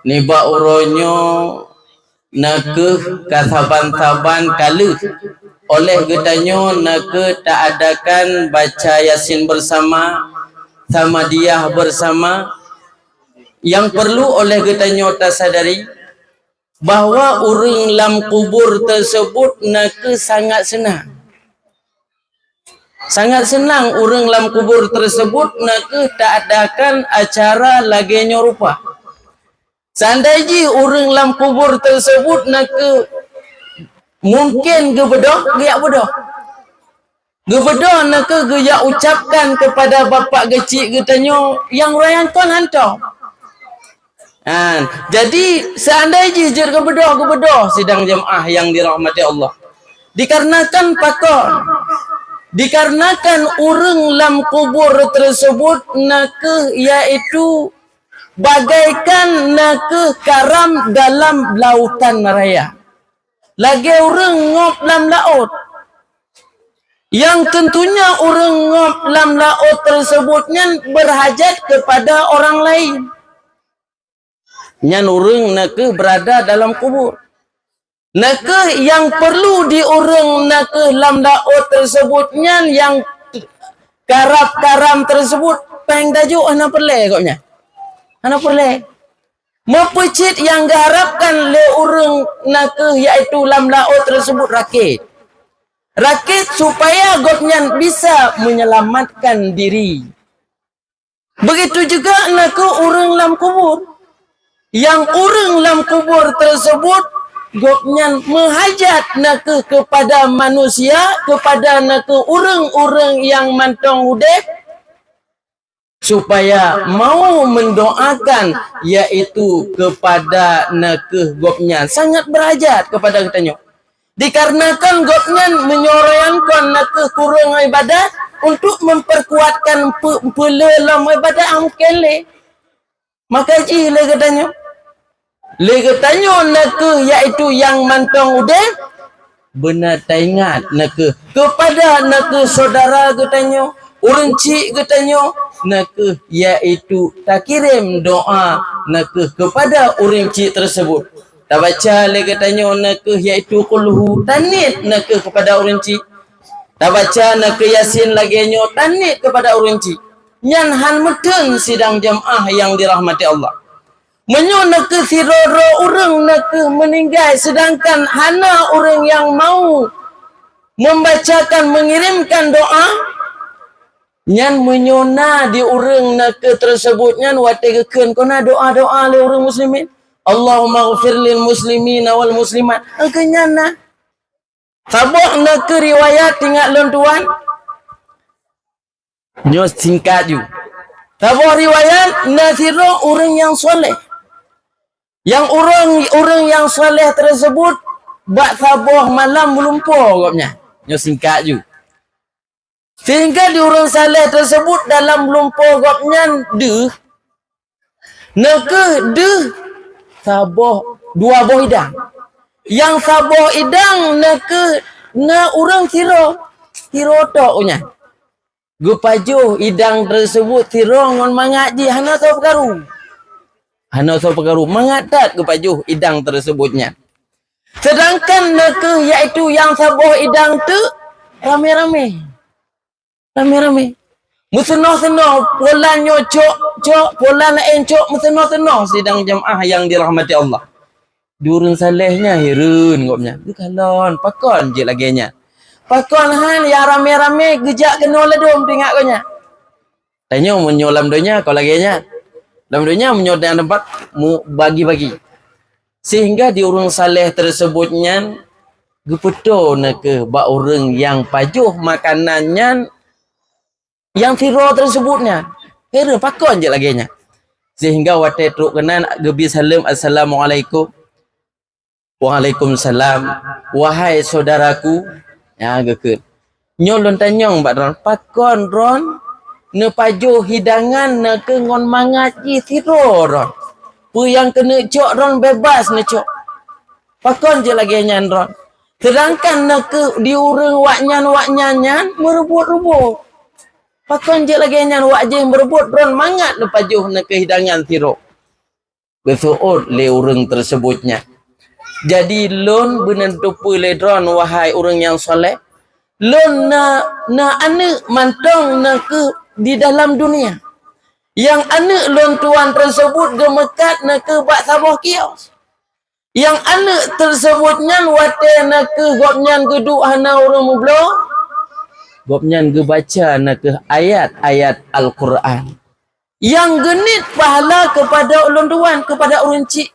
Niba uronyo nakeh kasaban-saban kaluh oleh gedanyo nakeh tak adakan baca Yasin bersama sama dia bersama. Yang perlu oleh gedanyo tasadari bahwa urang lam kubur tersebut nakeh sangat senang. Sangat senang urang lam kubur tersebut nakeh tak adakan acara lagenyo rupa. Seandainya orang lam kubur tersebut nak mungkin gebedoh, geyak bedoh. Gebedoh nak geyak ucapkan kepada bapak kecil getanyo yang rayan kon hantar. Jadi seandainya jer gebedoh sidang jemaah yang dirahmati Allah. Dikarenakan pakon, dikarenakan orang lam kubur tersebut nak yaitu bagaikan nakeh karam dalam lautan raya. Lagi orang ngop dalam laut. Yang tentunya orang ngop dalam laut tersebutnya berhajat kepada orang lain. Nyan orang nakeh berada dalam kubur. Nakeh yang perlu di orang nakeh dalam laut tersebutnya yang karap-karam tersebut peng daju ana perle koknya. Ana perle mepecit yang diharapkan le urang nakeh iaitu lam laut tersebut rakit supaya gopnya bisa menyelamatkan diri. Begitu juga nakeh urang lam kubur, yang urang lam kubur tersebut gopnya menghajat nakeh kepada manusia, kepada nakeh urang-urang yang mantong udep supaya mau mendoakan yaitu kepada nakeh gopnya sangat berhajat kepada katanya. Dikarenakan gopnya menyorayankan nakeh kurang ibadat untuk memperkuatkan pelelam ibadat amkele. Maka ji le katanya nakeh yaitu yang mantong udah benar taingat nakeh kepada nakeh saudara katanya, urang cik katanya nakeh yaitu tak kirim doa nakeh kepada orang cik tersebut. Tak baca lagi katanya nakeh yaitu kulhu tanit nakeh kepada orang cik. Tak baca nakeh Yasin lagi nyo tanit kepada orang cik. Nyan han meden sidang jemaah yang dirahmati Allah. Menyo nakeh siroro orang nakeh meninggal sedangkan hana orang yang mau membacakan mengirimkan doa nyan menyona di urang nakeh tersebutnya wategekeun kona doa-doa le urang muslimin. Allahumma ghfir lil muslimin wal muslimat. Engkenyana sabok nakeh riwayat tinggal lontuan nyo singkat ju. Sabok riwayat nasiro urang yang soleh. Yang urang yang soleh tersebut bak sabok malam melumpuh gopnya. Nyo singkat ju. Sehingga di urang saleh tersebut dalam lumpuh gopnya nakeh saboh dua boh idang. Yang saboh idang nakeh na urang siro toknya. Gupaju idang tersebut siro ngon mangaji hana so perkaru. Hana so perkaru mangadat gupaju idang tersebutnya. Sedangkan nakeh yaitu yang saboh idang tu rame-rame. Musenoh-senoh polan nyocok, polan encok musenoh-senoh sidang jemaah yang dirahmati Allah. Durun salehnya hirun ngopnya. Kalon pakon je laginya. Pakon han yang rame-rame gejak kena ledom tingak konya. Tanya menyolam donya kau laginya. Dalam donya menyodang tempat bagi-bagi. Sehingga di urang saleh tersebutnya gepedo nakeh ba urang yang pajuh makanannya yang siro tersebutnya kira pakon je laginya. Sehingga wate truk kenan gebi salam assalamualaikum. Waalaikumsalam. Wahai saudaraku ya gekeun nyolon tanyong bak ron pakon ron ne pajuh hidangan ne ke ngon mangaji siro ron pu yang kena cok ron bebas ne cok pakon je laginya ron. Sedangkan nak di urang waknyan merebut-rebut. Pakon je lagi nyan wak je merebut ron mangat lepajuh nak kehidangan tiro. Besuot le urang tersebutnya. Jadi lon benentupu le dron wahai urang yang soleh. Lon na ane mantong nak ke di dalam dunia. Yang anak lon tuan tersebut gemekat nak ke bak sabah kios. Yang anak tersebutnya wate nak ke gopnyan geduk hana urang mublo. Gopnyan ge baca nak ke ayat-ayat Al-Quran. Yang genit pahala kepada ulun tuan, kepada urang cik.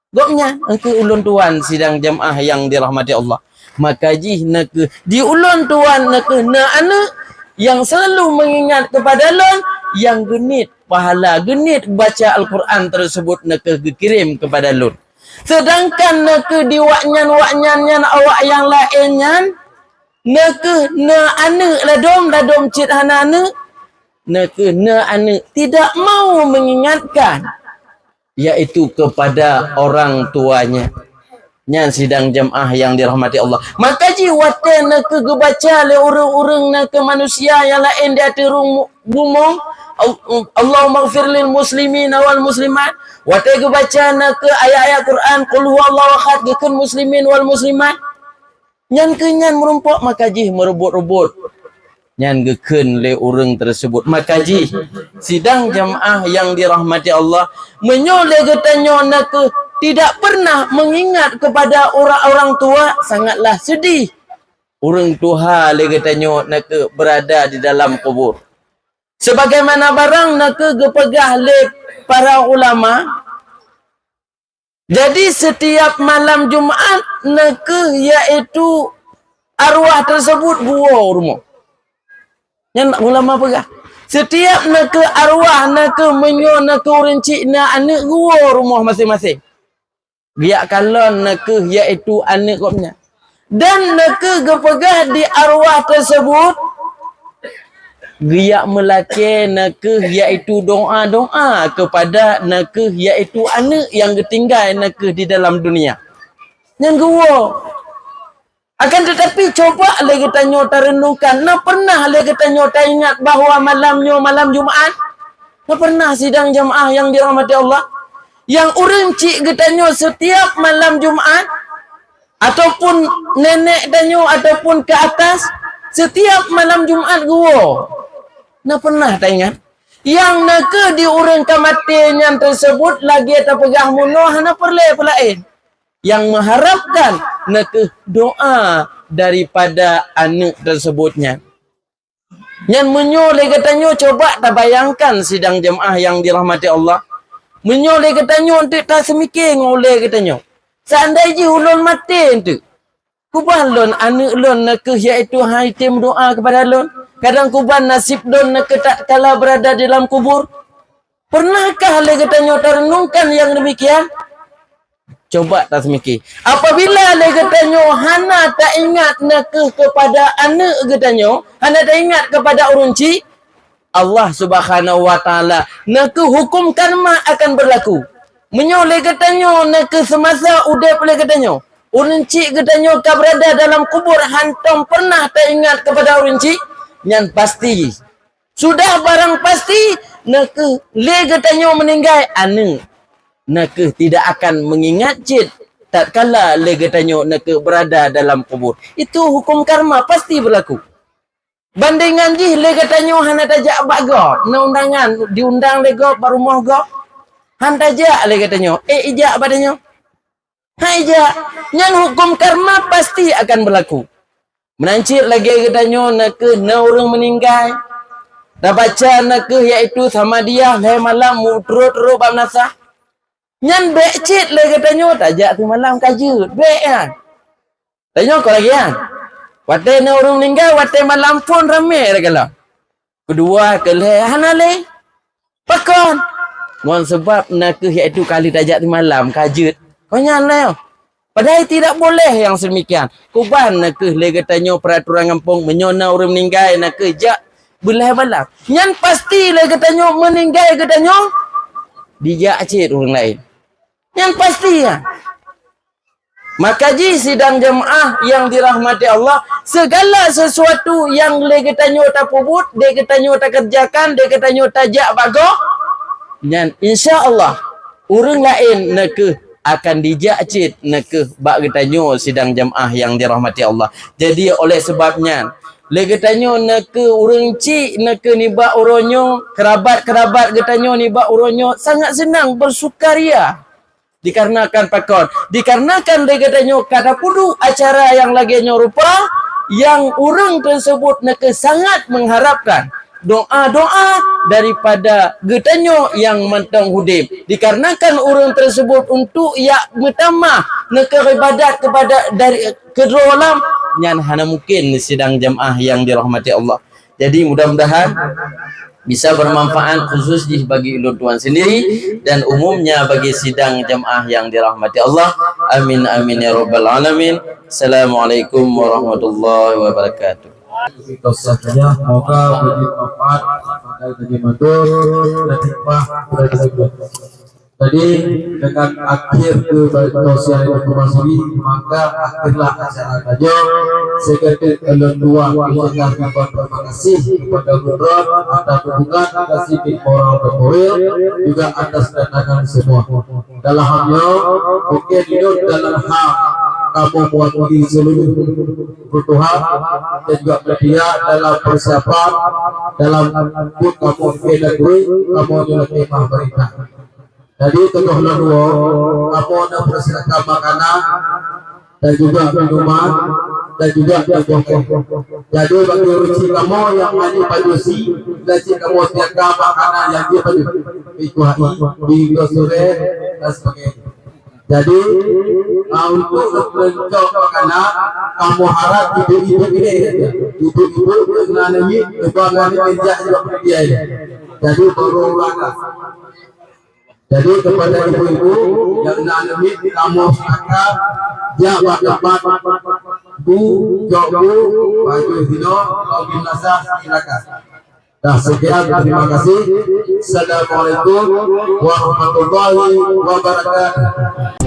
Gopnyan ke ulun tuan sidang jamaah yang dirahmati Allah. Maka jih nak ke di ulun tuan nak ke na anak yang selalu mengingat kepada lon yang genit pahala, genit baca Al-Quran tersebut nak ke kirim kepada lon. Sedangkan nak ke di waknyan awak yang lainnya nak ke na anak ladom cit hana anak nak ke na anak tidak mau mengingatkan yaitu kepada orang tuanya. Nyan sidang jamaah yang dirahmati Allah. Maka ji wate nak ke baca le urang-urang nak ke manusia yang lain di atas bumi. Allahumma ighfir lil muslimin wal muslimat. Wate ge baca nak ke ayat-ayat Quran qul huwallahu ahad gekeun muslimin wal muslimat. Nyan ke nyan merumpok maka ji merebut-rebut. Nyan gekeun le urang tersebut. Maka ji sidang jamaah yang dirahmati Allah menyole getanyo nak ke tidak pernah mengingat kepada orang-orang tua, sangatlah sedih. Orang tua le getanyo nak ke berada di dalam kubur. Sebagaimana barang nak ke gepegah le para ulama. Jadi setiap malam Jumaat nak ke iaitu arwah tersebut gua rumah. Yang ulama pegah. Setiap nak ke arwah nak ke menyo nak ke orang cik na anak gua rumah masing-masing. Biak kalon nak ke iaitu anak kopnya. Dan nak ke gepegah di arwah tersebut giak melake nak ke iaitu doa-doa kepada nak ke iaitu anak yang ketinggal nak ke di dalam dunia. Yang gua akan tetapi coba lagi kita nyota renungkan. Nah pernah lagi kita nyota ingat bahawa malam Jumaat. Nah pernah sidang jamaah yang dirahmati Allah. Yang orang cik getanyo setiap malam Jumaat ataupun nenek danyo ataupun ke atas setiap malam Jumaat gua. Nah pernah tak ingat? Yang nak ke di orang kematian tersebut lagi terpegah munoh na perlain. Yang mengharapkan nak ke doa daripada anak tersebutnya. Yang menyoleh katanya coba tak bayangkan sidang jemaah yang dirahmati Allah. Menyoleh katanya untuk tak semikir ngoleh katanya. Seandainya ulun mati tu. Kuban lon anak lon nak ke iaitu haitim doa kepada lon. Kadang kuban nasib lon nak ke tak kala berada dalam kubur. Pernahkah le katanya terenungkan yang demikian? Coba tak semikir. Apabila le katanya hana tak ingat nak ke kepada anak katanya, hana tak ingat kepada orang cik, Allah Subhanahu wa taala nak ke hukum karma akan berlaku. Menyoleh katanya nak ke semasa udap le katanya. Orang cik katanya ka berada dalam kubur hantam pernah tak ingat kepada orang cik, yang pasti. Sudah barang pasti nak ke le katanya meninggal anak. Nak ke tidak akan mengingat cik tak kala le katanya nak ke berada dalam kubur. Itu hukum karma pasti berlaku. Bandingan jih le katanya hana tajak baga, na undangan diundang le go barumah go. Han tajak le katanya, ijak badannya. Ha ijak. Nyan hukum karma pasti akan berlaku. Menancit lagi katanya nak ke na orang meninggal. Dah baca nak ke iaitu sama dia le malam turut-turut bab nasah. Nyan becit le katanya tajak tu malam kajut. Bek kan. Tanya kau lagi kan. Wate na orang meninggal, wate malam pun ramai dah kala. Kedua kele hana le. Pakon. Mohon sebab nak ke iaitu kali tajak tu malam kajut. Kau nyan le. Padahal tidak boleh yang sedemikian. Kuban nak ke le katanya peraturan kampung menyona orang meninggal nak ke jak belah malam. Nyan pasti le katanya meninggal katanya dijak cik orang lain. Yang pasti ya. Maka ji sidang jemaah yang dirahmati Allah, segala sesuatu yang le ketanyo tak pubut, de ketanyo tak kerjakan, de ketanyo tak jak bago, dan insya-Allah urang lain nak akan dijak cit nak bak ketanyo sidang jemaah yang dirahmati Allah. Jadi oleh sebabnya le ketanyo nak urang cik nak ni bak uronyo, kerabat-kerabat ketanyo ni bak uronyo sangat senang bersukaria. Dikarenakan pakon, dikarenakan dia katanya kata pudu acara yang lagi rupa yang orang tersebut nak sangat mengharapkan doa-doa daripada getanyo yang mentang hudib. Dikarenakan orang tersebut untuk ya bertamah nak ibadat kepada dari kedua alam yang hana mungkin sidang jemaah yang dirahmati Allah. Jadi mudah-mudahan bisa bermanfaat khusus bagi ulun tuan sendiri dan umumnya bagi sidang jemaah yang dirahmati Allah. Amin amin ya rabbal alamin. Assalamualaikum warahmatullahi wabarakatuh. Kita saja semoga beri manfaat pada bagi matur dan hikmah pada Jadi dengan akhir sosial informasi maka akhirlah acara kajo. Sekaligus kedua ucapkan terima kasih kepada Gubernur atas dukungan kasih moral dan moral juga atas datangan semua. Dalam halnya mungkin hidup dalam hal kamu mewakili seluruh kebutuhan dan juga media dalam persiapan dalam pun kamu negeri kamu lebih berita. Jadi tokoh dua, kamu ada persilakan makanan dan juga minuman dan juga jagung. Jadi bagi ruci kamu yang maju padusi, dan kamu siapkan makanan yang dia padu, ikuai, bingo sore dan sebagainya. Jadi untuk mencok makanan, kamu harap ibu-ibu ini, ibu-ibu dengan ini, kebanggaan kerja juga dia. Jadi berulang. Jadi kepada ibu-ibu yang nanti kamu silakan jawab tempat bu jobu baju hino login nasa silakan. Nah sekian terima kasih. Assalamualaikum warahmatullahi wabarakatuh.